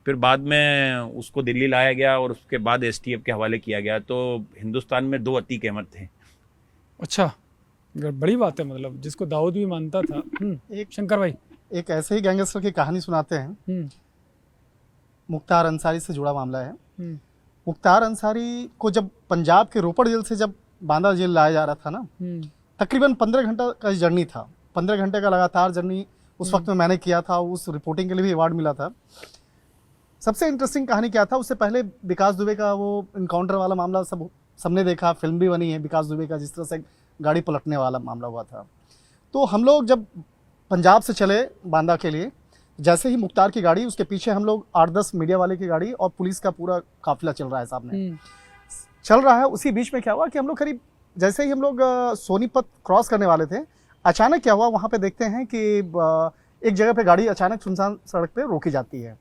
फिर बाद में उसको दिल्ली लाया गया और उसके बाद एसटीएफ के हवाले किया गया। तो हिंदुस्तान में 2 अतीक अहमद थे। अच्छा, बड़ी बात है, मतलब जिसको दाऊद भी मानता था। एक शंकर भाई एक ऐसे ही गैंगस्टर की कहानी सुनाते हैं। मुख्तार अंसारी से जुड़ा मामला है। मुख्तार अंसारी को जब पंजाब के रोपड़ जेल से जब बांदा जेल लाया जा रहा था ना, तकरीबन 15 घंटा का जर्नी था। 15 घंटे का लगातार जर्नी उस वक्त में मैंने किया था। उस रिपोर्टिंग के लिए भी अवार्ड मिला था। सबसे इंटरेस्टिंग कहानी क्या था, उससे पहले विकास दुबे का वो इनकाउंटर वाला मामला सबने देखा, फिल्म भी बनी है विकास दुबे का, जिस तरह से गाड़ी पलटने वाला मामला हुआ था। तो हम लोग जब पंजाब से चले बांदा के लिए, जैसे ही मुख्तार की गाड़ी, उसके पीछे हम लोग 8-10 मीडिया वाले की गाड़ी और पुलिस का पूरा काफिला चल रहा है सामने, चल रहा है। उसी बीच में क्या हुआ कि हम लोग करीब जैसे ही हम लोग सोनीपत क्रॉस करने वाले थे, अचानक क्या हुआ, वहाँ पे देखते हैं कि एक जगह पे गाड़ी अचानक सुनसान सड़क पे रोकी जाती है।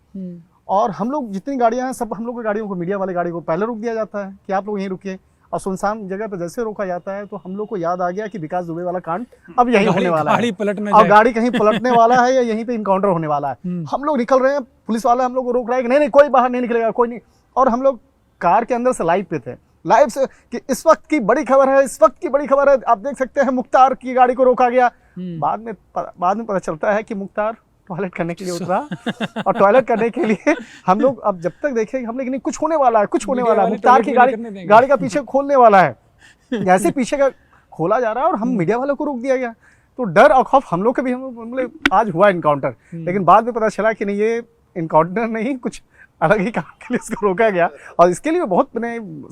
और हम लोग जितनी गाड़ियाँ हैं सब हम लोग की गाड़ियों को, मीडिया वाले गाड़ी को पहले रोक दिया जाता है कि आप लोग यहीं रुकिए। और सुनसान जगह पे जैसे रोका जाता है तो हम लोग को याद आ गया कि विकास दुबे वाला कांड अब यहीं होने वाला है, अब गाड़ी कहीं पलटने वाला है या यहीं पे इनकाउंटर होने वाला है। हम लोग निकल रहे हैं, पुलिस वाला हम लोग को रोक रहा है कि नहीं कोई बाहर नहीं निकलेगा, कोई नहीं। और हम लोग कार के अंदर से लाइव पे थे, लाइव से कि इस वक्त की बड़ी खबर है, इस वक्त की बड़ी खबर है, आप देख सकते हैं मुख्तार की गाड़ी को रोका गया। बाद में पता चलता है कि मुख्तार टॉयलेट करने के लिए उतरा और टॉयलेट करने के लिए हम लोग अब जब तक देखें हम लेकिन कुछ होने वाला है, कुछ होने वाला है, मुख्तार की गाड़ी का पीछे खोलने वाला है। जैसे पीछे का खोला जा रहा है और हम मीडिया वालों को रोक दिया गया। तो डर और खौफ हम लोग के भी, हम आज हुआ इनकाउंटर, लेकिन बाद में पता चला कि नहीं ये इनकाउंटर नहीं, कुछ अलग ही काम के लिए इसको रोका गया। और इसके लिए बहुत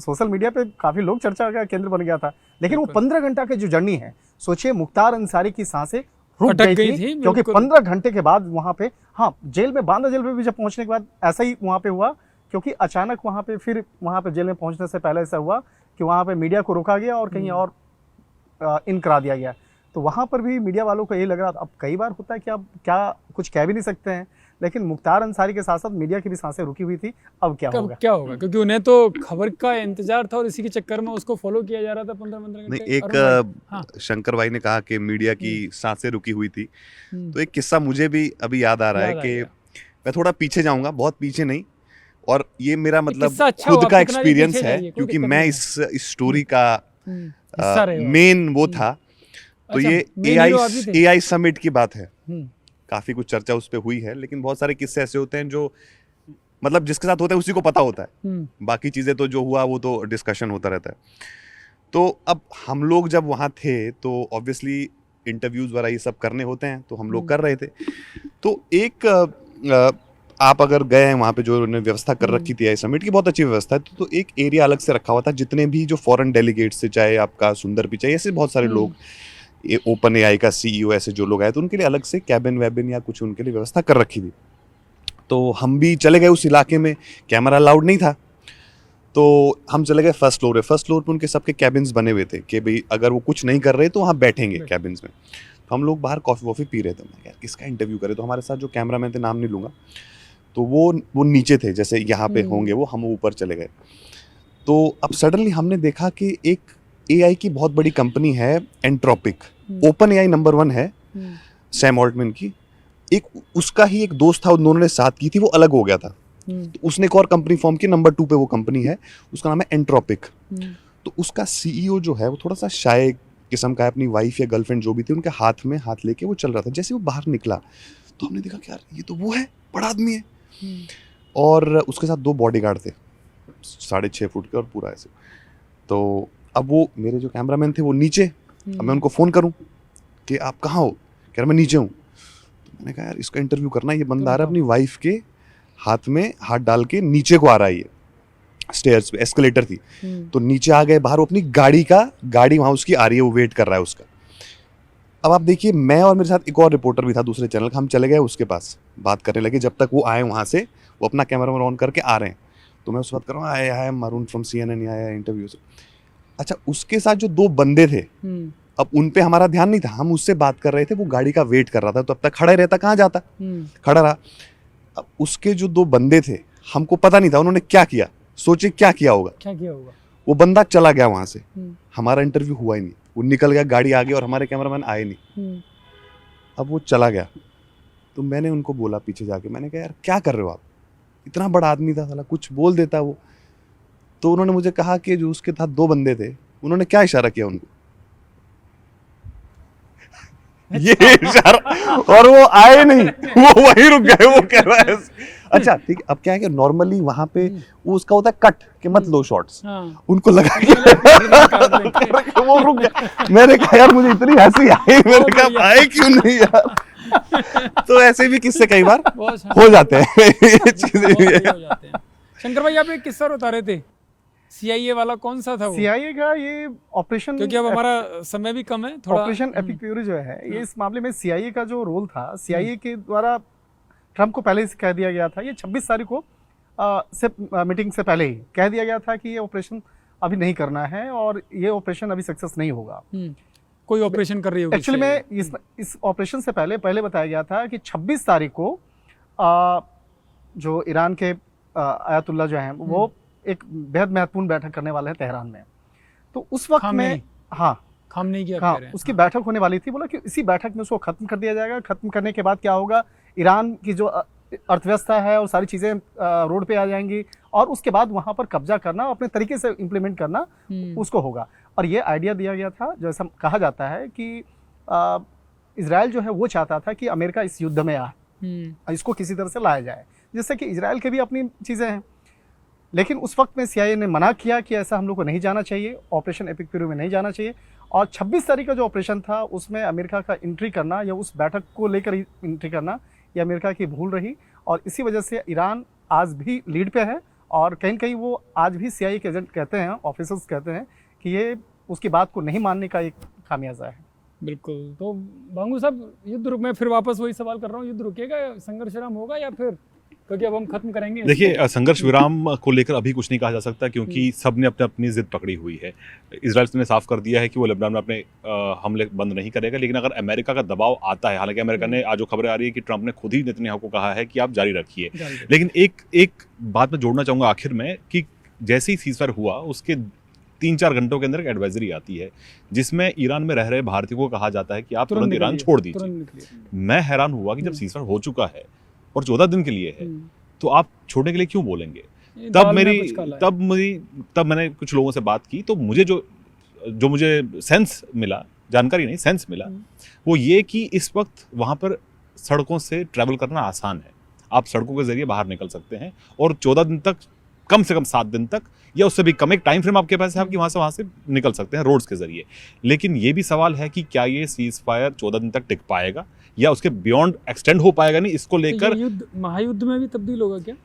सोशल मीडिया पे काफी लोग चर्चा का केंद्र बन गया था। लेकिन वो 15 घंटा की जो जर्नी है, सोचिए मुख्तार अंसारी की सांसें रुक गई थी क्योंकि 15 घंटे के बाद वहाँ पे, हाँ जेल में, बांदा जेल में भी जब पहुँचने के बाद ऐसा ही वहाँ पे हुआ, क्योंकि अचानक वहाँ पे फिर वहाँ पे जेल में पहुँचने से पहले ऐसा हुआ कि वहाँ पे मीडिया को रोका गया और कहीं और इन करा दिया गया। तो वहाँ पर भी मीडिया वालों को यही लग रहा था। अब कई बार होता है कि अब क्या कुछ कह भी नहीं सकते हैं, लेकिन मुख्तार अंसारी के साथ साथ मीडिया की भी सांसें रुकी हुई थी। अब क्या होगा क्योंकि उन्हें तो खबर का इंतजार था और इसी के चक्कर में उसको फॉलो किया जा रहा था 15 घंटे। एक शंकर भाई ने कहा कि मीडिया की सांसें रुकी हुई थी, तो एक किस्सा मुझे भी अभी याद आ रहा है कि मैं थोड़ा पीछे जाऊंगा, बहुत पीछे नहीं, और ये मेरा मतलब खुद का एक्सपीरियंस है क्योंकि मैं इस स्टोरी का मेन वो था। तो ये AI समिट की बात है, काफी कुछ चर्चा उस पर हुई है, लेकिन बहुत सारे किस्से ऐसे होते हैं जो मतलब जिसके साथ होता है उसी को पता होता है, बाकी चीजें तो जो हुआ वो तो डिस्कशन होता रहता है। तो अब हम लोग जब वहाँ थे तो ऑब्वियसली इंटरव्यूज वगैरह ये सब करने होते हैं, तो हम लोग कर रहे थे। तो एक आप अगर गए हैं वहाँ पे, जो उन्होंने व्यवस्था कर रखी थी AI समिट की, बहुत अच्छी व्यवस्था है। तो एक एरिया अलग से रखा हुआ था, जितने भी जो फॉरेन डेलीगेट्स से, चाहे आपका सुंदर पिचाई, ऐसे बहुत सारे लोग, ओपन AI का CEO ऐसे जो लोग आए, तो उनके लिए अलग से कैबिन वैबिन या कुछ उनके लिए व्यवस्था कर रखी थी। तो हम भी चले गए उस इलाके में, कैमरा अलाउड नहीं था, तो हम चले गए फर्स्ट फ्लोर पे उनके सबके कैबिन्स बने हुए थे कि भाई अगर वो कुछ नहीं कर रहे तो वहाँ बैठेंगे कैबिन्स में। तो हम लोग बाहर कॉफ़ी वॉफ़ी पी रहे थे। मैं यार किसका इंटरव्यू करे, तो हमारे साथ जो कैमरा मैन थे, नाम नहीं लूँगा, तो वो नीचे थे, जैसे यहाँ पे होंगे वो, हम ऊपर चले गए। तो अब सडनली हमने देखा कि एक AI की बहुत बड़ी कंपनी है एंट्रोपिक, ओपन AI नंबर 1 है सैम ऑल्टमैन की, एक उसका ही एक दोस्त था, उन दोनों ने साथ की थी, वो अलग हो गया था। तो उसने एक और कंपनी फॉर्म की, नंबर 2 पे वो कंपनी है, उसका नाम है एंट्रोपिक। तो उसका सीईओ जो है वो थोड़ा सा शाय किस्म का है, अपनी वाइफ या गर्लफ्रेंड जो भी थी उनके हाथ में हाथ लेके वो चल रहा था। जैसे वो बाहर निकला तो हमने देखा कि यार ये तो वो है, बड़ा आदमी है। और उसके साथ 2 बॉडीगार्ड थे 6.5 फुट के और पूरा ऐसे। तो अब वो मेरे जो कैमरामैन थे वो नीचे, अब मैं उनको फ़ोन करूं कि आप कहाँ हो, कह रहा मैं नीचे हूँ। तो मैंने कहा यार इसका इंटरव्यू करना है, ये बंदा आ रहा है अपनी वाइफ के हाथ में हाथ डाल के नीचे को आ रहा है, ये स्टेयर्स पे एस्केलेटर थी। तो नीचे आ गए बाहर, वो अपनी गाड़ी वहाँ उसकी आ रही है, वो वेट कर रहा है उसका। अब आप देखिए, मैं और मेरे साथ एक और रिपोर्टर भी था दूसरे चैनल का, हम चले गए उसके पास, बात करने लगे। जब तक वो आए वहाँ से, वो अपना कैमरा ऑन करके आ रहे हैं, तो मैं उस बात कर रहा हूँ, I am Arun from CNN, आया इंटरव्यू से। अच्छा, उसके साथ जो 2 बंदे थे, अब उन पे हमारा ध्यान नहीं था, हम उससे बात कर रहे थे, वो गाड़ी का वेट कर रहा था, तो अब तक खड़ा ही रहता, कहाँ जाता, खड़ा रहा। अब उसके जो 2 बंदे थे, हमको पता नहीं था उन्होंने क्या किया, सोचे क्या किया होगा। वो बंदा चला गया वहां से, हमारा इंटरव्यू हुआ ही नहीं, वो निकल गया, गाड़ी आ गई और हमारे कैमरामैन आए नहीं। अब वो चला गया, तो मैंने उनको बोला पीछे जाके, मैंने कहा यार क्या कर रहे हो आप, इतना बड़ा आदमी था साला, कुछ बोल देता वो। तो उन्होंने मुझे कहा कि जो उसके साथ 2 बंदे थे, उन्होंने क्या इशारा किया उनको, ये इशारा, और वो आए नहीं, वो वहीं रुक गए। वो कह रहा है अच्छा ठीक है। अब क्या है कि नॉर्मली वहां पे वो उसका होता है कट कि मत लो शॉट्स, उनको लगा कि वो रुक गया। मैंने कहा यार मुझे इतनी हंसी आई, मैंने कहा आए क्यों नहीं यार। तो ऐसे भी किस्से कई बार हो जाते हैं, ये चीजें भी है। शंकर भाई, आप एक किस्सा बता रहे थे, CIA वाला कौन सा था वो? CIA का ये ऑपरेशन, क्योंकि अब हमारा समय भी कम है थोड़ा। ऑपरेशन एपिक फ्यूरी जो है, ये इस मामले में CIA का जो रोल था, CIA के द्वारा ट्रंप को पहले से कह दिया गया था, ये 26 तारीख को से मीटिंग से पहले ही कह दिया गया था कि ये ऑपरेशन अभी नहीं करना है और ये ऑपरेशन अभी सक्सेस नहीं होगा। कोई ऑपरेशन कर रही होगी एक्चुअली में इस ऑपरेशन से पहले बताया गया था कि 26 तारीख को जो ईरान के आयतुल्ला जो हैं वो एक बेहद महत्वपूर्ण बैठक करने वाले हैं तेहरान में। तो उस वक्त में खामनेई की हाँ उसकी बैठक होने वाली थी। बोला कि इसी बैठक में उसको खत्म कर दिया जाएगा। खत्म करने के बाद क्या होगा, ईरान की जो अर्थव्यवस्था है और सारी चीज़ें रोड पे आ जाएंगी और उसके बाद वहाँ पर कब्जा करना, अपने तरीके से इम्प्लीमेंट करना उसको होगा। और ये आइडिया दिया गया था, जैसा कहा जाता है कि इजराइल जो है वो चाहता था कि अमेरिका इस युद्ध में आए, इसको किसी तरह से लाया जाए, जिससे कि इजराइल के भी अपनी चीज़ें हैं। लेकिन उस वक्त में CIA ने मना किया कि ऐसा हम लोग को नहीं जाना चाहिए, ऑपरेशन एपिक फ्यूरी में नहीं जाना चाहिए। और 26 तारीख का जो ऑपरेशन था उसमें अमेरिका का एंट्री करना या उस बैठक को लेकर एंट्री करना, ये अमेरिका की भूल रही और इसी वजह से ईरान आज भी लीड पे है। और कहीं न कहीं वो आज भी CIA के एजेंट कहते हैं, ऑफिसर्स कहते हैं कि ये उसकी बात को नहीं मानने का एक खामियाजा है। बिल्कुल। तो बांगू साहब, युद्ध रुक, मैं फिर वापस वही सवाल कर रहा हूँ, युद्ध रुकेगा, संघर्ष विराम होगा या फिर, क्योंकि अब हम खत्म करेंगे। देखिए, संघर्ष विराम को लेकर अभी कुछ नहीं कहा जा सकता क्योंकि सब ने अपनी जिद पकड़ी हुई है। इजराइल ने साफ कर दिया है कि वो लेबनान में अपने हमले बंद नहीं करेगा, लेकिन अगर अमेरिका का दबाव आता है, हालांकि अमेरिका ने, आज जो खबरें आ रही है कि ट्रंप ने खुद ही नेतन्याहू को कहा है कि आप जारी रखिए। लेकिन एक बात मैं जोड़ना चाहूँगा आखिर में कि जैसे ही सीज़फायर हुआ उसके 3-4 घंटों के अंदर एक एडवाइजरी आती है जिसमें ईरान में रह रहे भारतीयों को कहा जाता है कि आप तुरंत ईरान छोड़ दीजिए। मैं हैरान हुआ कि जब सीज़फायर हो चुका है और 14 दिन के लिए है तो आप छोड़ने के लिए क्यों बोलेंगे। तब मैंने कुछ लोगों से बात की तो मुझे जो मुझे सेंस मिला, जानकारी नहीं सेंस मिला, वो ये कि इस वक्त वहाँ पर सड़कों से ट्रैवल करना आसान है, आप सड़कों के जरिए बाहर निकल सकते हैं और 14 दिन तक, कम से कम 7 दिन तक या उससे भी कम एक टाइम फ्रेम आपके पास है, आपकी वहाँ से निकल सकते हैं रोड्स के जरिए। लेकिन ये भी सवाल है कि क्या ये सीज फायर 14 दिन तक टिक पाएगा या उसके बियॉन्ड एक्सटेंड हो पाएगा नहीं, इसको लेकर युद्ध महायुद्ध में भी तब्दील होगा क्या?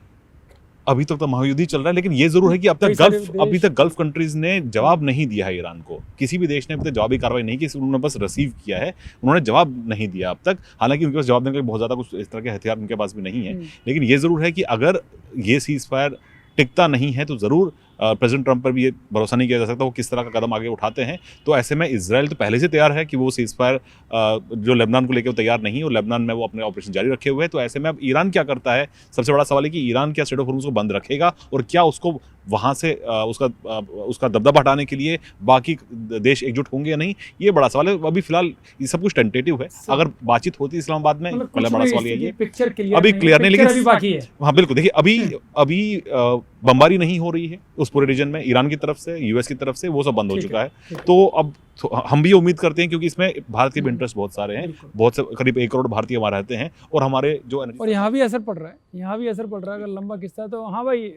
अभी तक तो महायुद्ध ही चल रहा है, लेकिन ये जरूर है कि अभी तक गल्फ कंट्रीज ने जवाब नहीं दिया है ईरान को। किसी भी देश ने अभी तक जवाबी कार्रवाई नहीं की, उन्होंने बस रिसीव किया है, उन्होंने जवाब नहीं दिया अब तक। हालांकि उनके पास जवाब देने के बहुत ज्यादा कुछ इस तरह के हथियार उनके पास भी नहीं है। लेकिन ये जरूर है कि अगर ये सीज फायर टिकता नहीं है तो जरूर प्रेसिडेंट ट्रंप पर भी ये भरोसा नहीं किया जा सकता वो किस तरह का कदम आगे उठाते हैं। तो ऐसे में इजराइल तो पहले से तैयार है कि वो सीज फायर जो लेबनान को लेकर वो तैयार नहीं है और लेबनान में वो अपने ऑपरेशन जारी रखे हुए हैं। तो ऐसे में अब ईरान क्या करता है, सबसे बड़ा सवाल है कि ईरान क्या स्ट्रेट ऑफ हॉर्मुज़ को बंद रखेगा और क्या उसको वहाँ से उसका दबदबा हटाने के लिए बाकी देश एकजुट होंगे या नहीं, ये बड़ा सवाल है। अभी फिलहाल ये सब कुछ टेंटेटिव है। अगर बातचीत होती इस्लामाबाद में, मतलब पहला कुछ बड़ा भी सवाल यही है, पिक्चर क्लियर अभी क्लियर नहीं, पिक्चर लेकिन अभी बाकी है। हाँ बिल्कुल, देखिए अभी बमबारी नहीं हो रही है उस पूरे रीजन में, ईरान की तरफ से, यूएस की तरफ से, वो सब बंद हो ठीक चुका है, है। ठीक है। तो अब हम भी उम्मीद करते हैं क्योंकि इसमें भारत के भी इंटरेस्ट बहुत सारे हैं, बिल्कुल। बहुत से करीब 1 करोड़ भारतीय वहाँ रहते हैं और हमारे जो और यहाँ भी असर पड़ रहा है, यहाँ भी असर पड़ रहा है। अगर लंबा किस्सा है तो हाँ भाई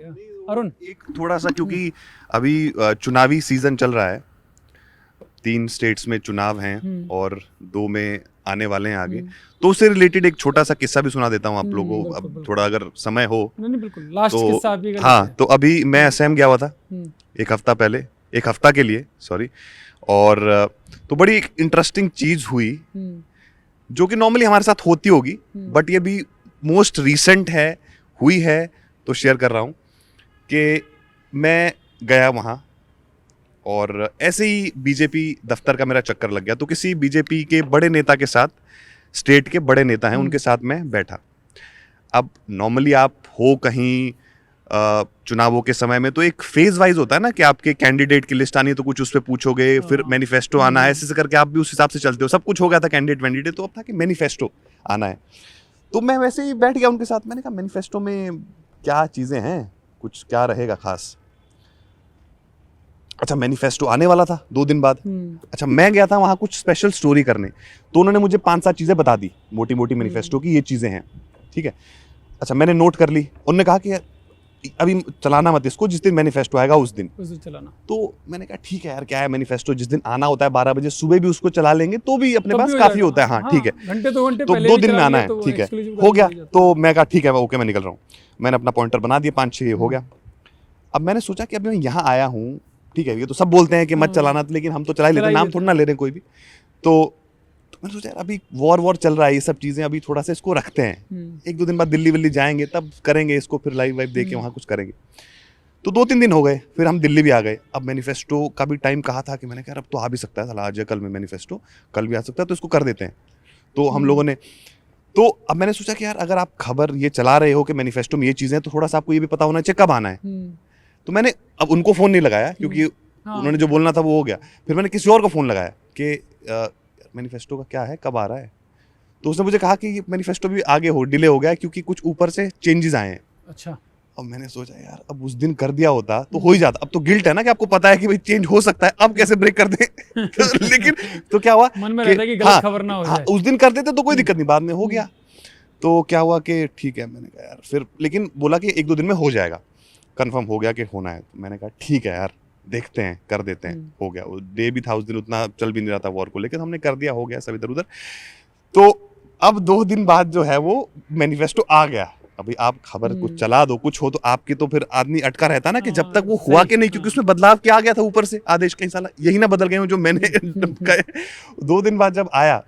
अरुण। एक थोड़ा सा, क्योंकि अभी चुनावी सीजन चल रहा है, 3 स्टेट्स में चुनाव हैं और 2 में आने वाले हैं आगे, तो उससे रिलेटेड एक छोटा सा किस्सा भी सुना देता हूँ आप लोगों को, बिल्कुल, अब बिल्कुल। थोड़ा अगर समय हो नहीं बिल्कुल, लास्ट तो। किस्सा आप भी कर हाँ, लेते हैं। तो अभी मैं असम गया हुआ था हम्म, 1 हफ्ता पहले, 1 हफ्ता के लिए, सॉरी। और तो बड़ी एक इंटरेस्टिंग चीज हुई हम्म, जो कि नॉर्मली हमारे साथ होती होगी, बट ये भी मोस्ट रीसेंट है, हुई है, तो शेयर कर रहा हूँ कि मैं गया वहाँ और ऐसे ही बीजेपी दफ्तर का मेरा चक्कर लग गया, तो किसी बीजेपी के बड़े नेता के साथ, स्टेट के बड़े नेता हैं उनके साथ मैं बैठा। अब नॉर्मली आप हो कहीं चुनावों के समय में तो एक फेज वाइज होता है ना कि आपके कैंडिडेट की लिस्ट आनी है तो कुछ उस पर पूछोगे, फिर मैनिफेस्टो आना है, ऐसे करके आप भी उस हिसाब से चलते हो। सब कुछ हो गया था कैंडिडेट वैंडिडेट, तो अब था कि मैनिफेस्टो आना है। तो मैं वैसे ही बैठ गया उनके साथ, मैंने कहा मैनिफेस्टो में क्या चीज़ें हैं, कुछ क्या रहेगा खास। अच्छा, मैनिफेस्टो आने वाला था 2 दिन बाद। अच्छा, मैं गया था वहाँ कुछ स्पेशल स्टोरी करने, तो उन्होंने मुझे 5-7 चीज़ें बता दी, मोटी मोटी मैनिफेस्टो की ये चीज़ें हैं, ठीक है। अच्छा, मैंने नोट कर ली। उन्होंने कहा कि अभी चलाना मत इसको, जिस दिन मैनिफेस्टो आएगा उस दिन चलाना। तो मैंने कहा ठीक है यार, क्या है मैनिफेस्टो, जिस दिन आना होता है 12 बजे सुबह भी उसको चला लेंगे तो भी अपने तब पास भी हो काफी जाएगा। होता है। हाँ ठीक है, घंटे 2 घंटे तो पहले 2 भी दिन में चला आना लिया है, तो ठीक है, exclusive हो गया। हो जाता तो मैं कहा ठीक है, ओके मैं निकल रहा हूँ। मैंने अपना पॉइंटर बना दिया 5-6, हो गया। अब मैंने सोचा कि अब मैं यहाँ आया हूँ, ठीक है, ये तो सब बोलते हैं कि मत चलाना, लेकिन हम तो चला ही लेते हैं, नाम थोड़ा ना ले रहे हैं कोई भी। तो मैंने सोचा यार अभी वॉर चल रहा है, ये सब चीज़ें अभी थोड़ा सा इसको रखते हैं, 1-2 दिन बाद दिल्ली विल्ली जाएंगे तब करेंगे इसको, फिर लाइव वाइव दे के वहाँ कुछ करेंगे। तो 2-3 दिन हो गए, फिर हम दिल्ली भी आ गए। अब मैनिफेस्टो का भी टाइम कहा था कि मैंने कहा अब तो आ भी सकता है, साला आज या कल में मैनिफेस्टो, कल भी आ सकता है, तो इसको कर देते हैं। तो हम लोगों ने, तो अब मैंने सोचा कि यार अगर आप खबर ये चला रहे हो कि मैनिफेस्टो में ये चीज़ें हैं, तो थोड़ा सा आपको ये भी पता होना चाहिए कब आना है। तो मैंने अब उनको फ़ोन नहीं लगाया क्योंकि उन्होंने जो बोलना था वो हो गया। फिर मैंने किसी और को फ़ोन लगाया कि मैनिफेस्टो का क्या है, कब आ रहा है। तो उसने मुझे कहा कि मैनिफेस्टो भी आगे डिले हो गया क्योंकि कुछ ऊपर से चेंजेस आए हैं। अच्छा। अब मैंने सोचा यार अब उस दिन कर दिया होता तो हो ही जाता। अब तो गिल्ट है ना कि आपको पता है कि भाई चेंज हो सकता है, अब कैसे ब्रेक कर दें। लेकिन तो क्या हुआ, मन में रहता है कि गलत खबर ना हो जाए। उस दिन कर देते तो कोई दिक्कत नहीं, बाद में हो गया। तो क्या हुआ कि ठीक है, मैंने कहा यार, फिर लेकिन बोला कि 1-2 दिन में हो जाएगा, कंफर्म हो गया कि होना है। तो मैंने कहा ठीक है यार, देखते हैं, कर देते हैं। हो गया, वो डे भी था उस दिन, उतना चल भी नहीं रहा था वॉर को, लेकिन हमने कर दिया, हो गया सब इधर उधर। तो अब 2 दिन बाद जो है वो मैनिफेस्टो आ गया। अभी आप खबर कुछ चला दो, कुछ हो तो आपकी तो फिर आदमी अटका रहता ना कि जब तक वो हुआ कि नहीं, क्योंकि उसमें बदलाव क्या आ गया था ऊपर से, आदेश कई साल यही ना बदल गए हो जो मैंने कहे। 2 दिन बाद जब आया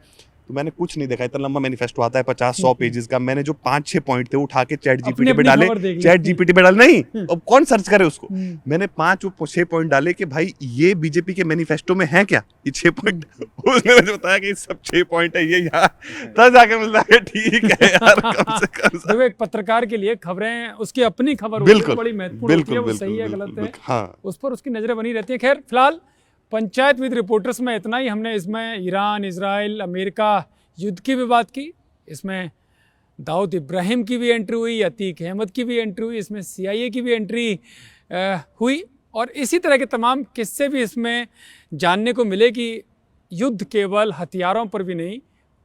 तो मैंने कुछ नहीं देखा, इतना लंबा मैनिफेस्टो आता है 50-100 पेजेस का। मैंने जो 5-6 पॉइंट थे उठा के चैट जीपीटी पे डाले, चैट जीपीटी पे डाले, नहीं अब कौन सर्च करे उसको। मैंने 5-6 पॉइंट डाले कि भाई ये बीजेपी के मैनिफेस्टो में है क्या, ये 6 पॉइंट। उसने मुझे बताया कि सब 6 पॉइंट है ये यार, तब जाके मिलता है ठीक है यार, कम से कम। देखो एक पत्रकार के लिए खबरें, उसकी अपनी खबर बिल्कुल बड़ी महत्वपूर्ण होती है, वो सही है गलत है, हाँ, उस पर उसकी नजरें बनी रहती है। खैर फिलहाल पंचायत विद रिपोर्टर्स में इतना ही। हमने इसमें ईरान, इजराइल, अमेरिका युद्ध की भी बात की, इसमें दाऊद इब्राहिम की भी एंट्री हुई, अतीक अहमद की भी एंट्री हुई, इसमें CIA की भी एंट्री हुई, और इसी तरह के तमाम किस्से भी इसमें जानने को मिले कि युद्ध केवल हथियारों पर भी नहीं,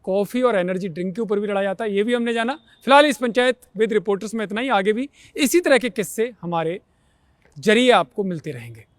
कॉफ़ी और एनर्जी ड्रिंक के ऊपर भी लड़ा जाता है, ये भी हमने जाना। फिलहाल इस पंचायत विद रिपोर्टर्स में इतना ही। आगे भी इसी तरह के किस्से हमारे जरिए आपको मिलते रहेंगे।